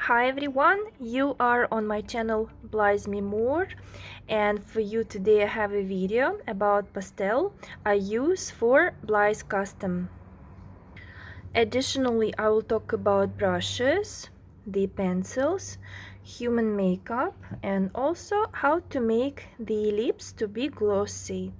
Hi everyone, you are on my channel Blythe Me More, and for you today I have a video about pastel I use for Blythe Custom. Additionally, I will talk about brushes, the pencils, human makeup, and also how to make the lips to be glossy.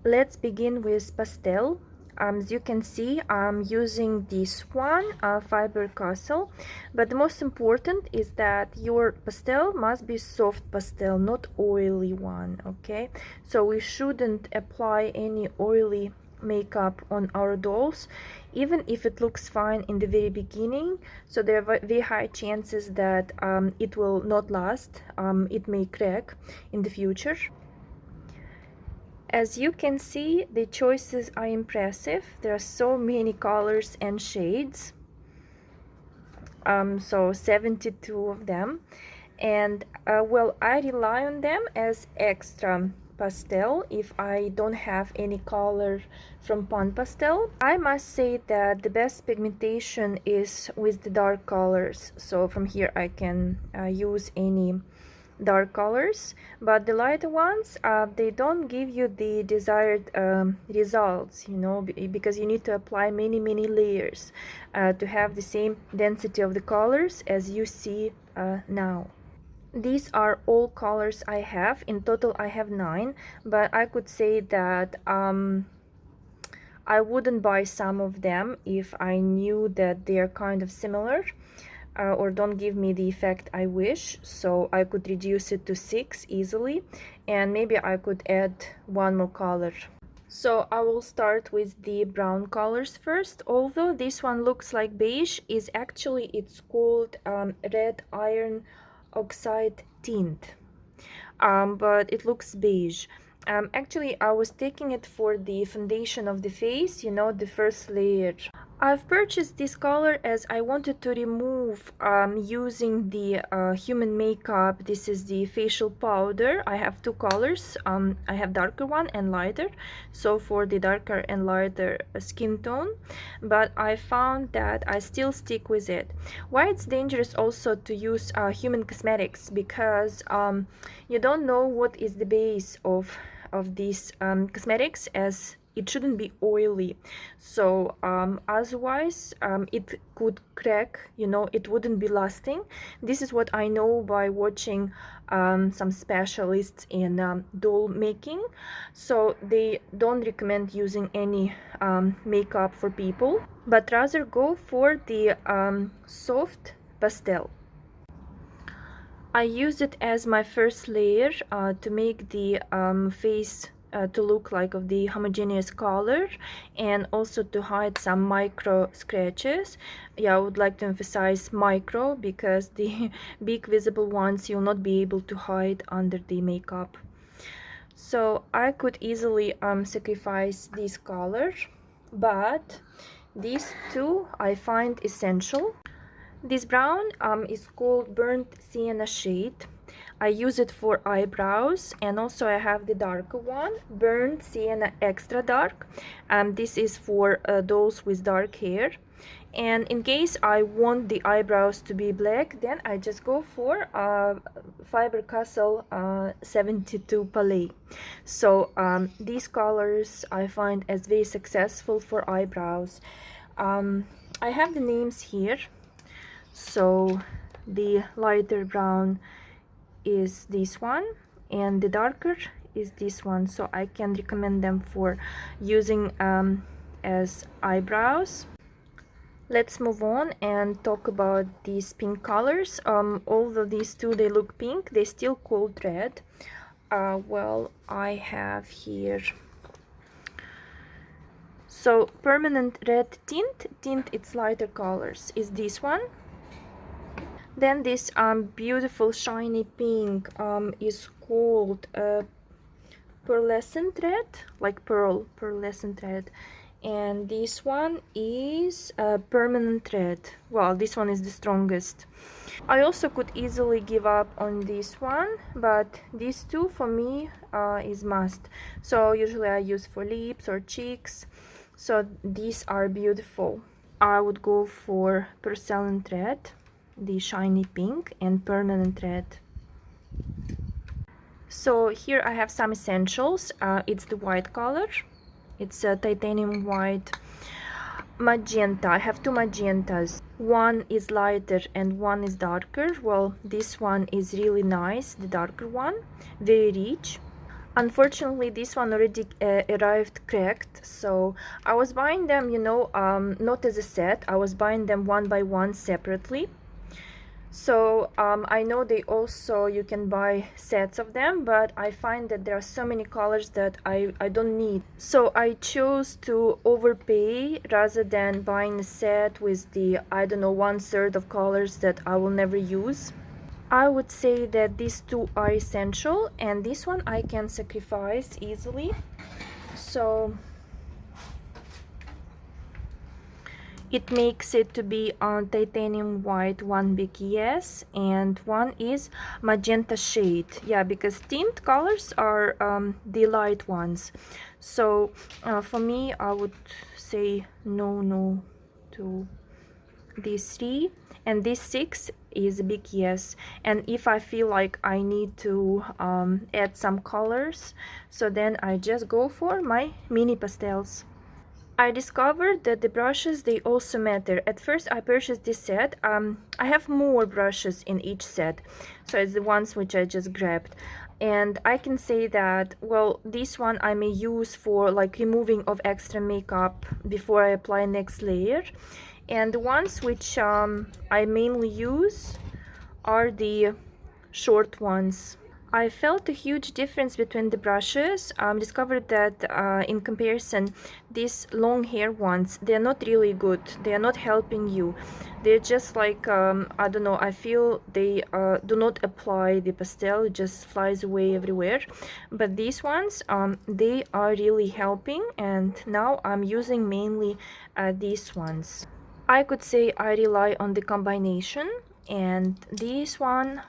Let's begin with pastel. As you can see, I'm using this one, Faber-Castell, but the most important is that your pastel must be soft pastel, not oily one, okay? So we shouldn't apply any oily makeup on our dolls, even if it looks fine in the very beginning. So there are very high chances that it will not last. It may crack in the future. As you can see, the choices are impressive. There are so many colors and shades. So 72 of them. And well, I rely on them as extra pastel if I don't have any color from PanPastel. I must say that the best pigmentation is with the dark colors. So from here I can use any dark colors, but the lighter ones they don't give you the desired results, you know, because you need to apply many layers to have the same density of the colors as you see now. These are all colors I have. In total I have 9, but I could say that I wouldn't buy some of them if I knew that they are kind of similar. Or don't give me the effect I wish, so I could reduce it to 6 easily, and maybe I could add one more color. So I will start with the brown colors first. Although this one looks like beige, is actually it's called red iron oxide tint, but it looks beige. Actually, I was taking it for the foundation of the face, you know, the first layer. I've purchased this color as I wanted to remove using the human makeup. This is the facial powder. I have two colors. I have darker one and lighter, so for the darker and lighter skin tone, but I found that I still stick with it. Why it's dangerous also to use human cosmetics, because you don't know what is the base of these cosmetics, as it shouldn't be oily. So otherwise it could crack, you know, it wouldn't be lasting. This is what I know by watching some specialists in doll making. So they don't recommend using any makeup for people, but rather go for the soft pastel. I use it as my first layer to make the face to look like of the homogeneous color, and also to hide some micro scratches. Yeah, I would like to emphasize micro, because the big visible ones you'll not be able to hide under the makeup. So I could easily sacrifice this color, but these two I find essential. This brown is called burnt sienna shade. I use it for eyebrows, and also I have the darker one, burnt sienna extra dark. This is for those with dark hair. And in case I want the eyebrows to be black, then I just go for Faber-Castell 72 Palette. So these colors I find as very successful for eyebrows. I have the names here. So the lighter brown is this one, and the darker is this one, so I can recommend them for using as eyebrows. Let's move on and talk about these pink colors. Although these two they look pink, they still called red. Well, I have here, so permanent red tint its lighter colors is this one. Then this beautiful shiny pink is called pearlescent red, like pearlescent red, and this one is permanent red. Well, this one is the strongest. I also could easily give up on this one, but these two for me is must. So usually I use for lips or cheeks, so these are beautiful. I would go for porcelain red. the shiny pink and permanent red. So here I have some essentials. It's the white color. It's a titanium white. Magenta. I have two magentas. One is lighter and one is darker. Well, this one is really nice, the darker one, very rich. Unfortunately, this one already arrived cracked, so I was buying them, you know, not as a set. I was buying them one by one separately. So I know they also, you can buy sets of them, but I find that there are so many colors that I don't need. So I chose to overpay rather than buying a set with the, I don't know, 1/3 of colors that I will never use. I would say that these two are essential, and this one I can sacrifice easily. So it makes it to be on titanium white, one big yes, and one is magenta shade. Yeah, because tint colors are the light ones. So for me, I would say no to these three, and this 6 is a big yes. And if I feel like I need to add some colors, so then I just go for my mini pastels. I discovered that the brushes, they also matter. At first I purchased this set. I have more brushes in each set, so it's the ones which I just grabbed. And I can say that, well, this one I may use for like removing of extra makeup before I apply next layer. And the ones which I mainly use are the short ones. I felt a huge difference between the brushes. Discovered that in comparison, these long hair ones, they're not really good. They are not helping you. They're just like, I don't know, I feel they do not apply the pastel, it just flies away everywhere. But these ones, they are really helping, and now I'm using mainly these ones. I could say I rely on the combination, and this one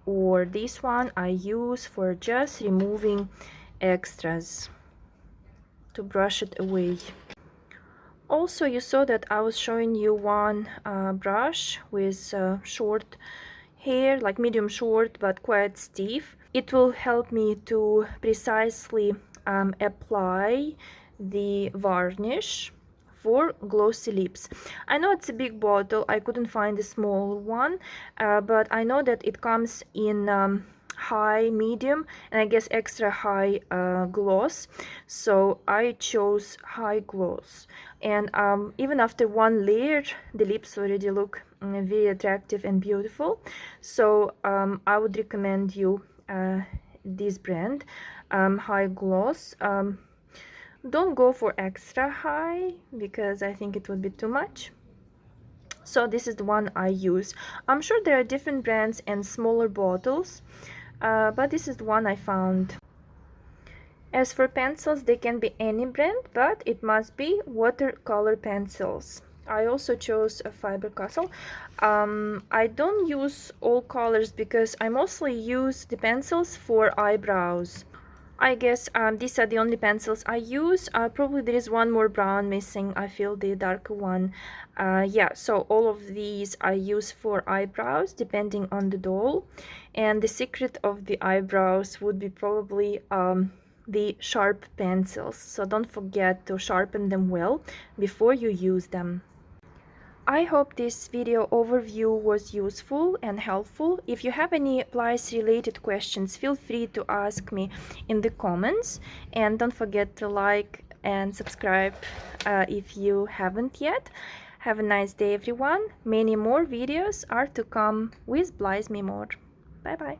or this one I use for just removing extras, to brush it away. Also, you saw that I was showing you one brush with short hair, like medium short but quite stiff. It will help me to precisely apply the varnish for glossy lips. I know it's a big bottle, I couldn't find a small one, but I know that it comes in high, medium, and I guess extra high gloss, so I chose high gloss. And even after one layer, the lips already look very attractive and beautiful. So I would recommend you this brand, high gloss. Don't go for extra high because I think it would be too much. So this is the one I use. I'm sure there are different brands and smaller bottles, but this is the one I found. As for pencils, they can be any brand, but it must be watercolor pencils. I also chose a Faber-Castell. I don't use all colors because I mostly use the pencils for eyebrows. I guess these are the only pencils I use. Probably there is one more brown missing. I feel the darker one. Yeah, so all of these I use for eyebrows depending on the doll. And the secret of the eyebrows would be probably the sharp pencils. So don't forget to sharpen them well before you use them. I hope this video overview was useful and helpful. If you have any Blythe related questions, feel free to ask me in the comments, and don't forget to like and subscribe if you haven't yet. Have a nice day everyone. Many more videos are to come with Blythe Me More. Bye bye.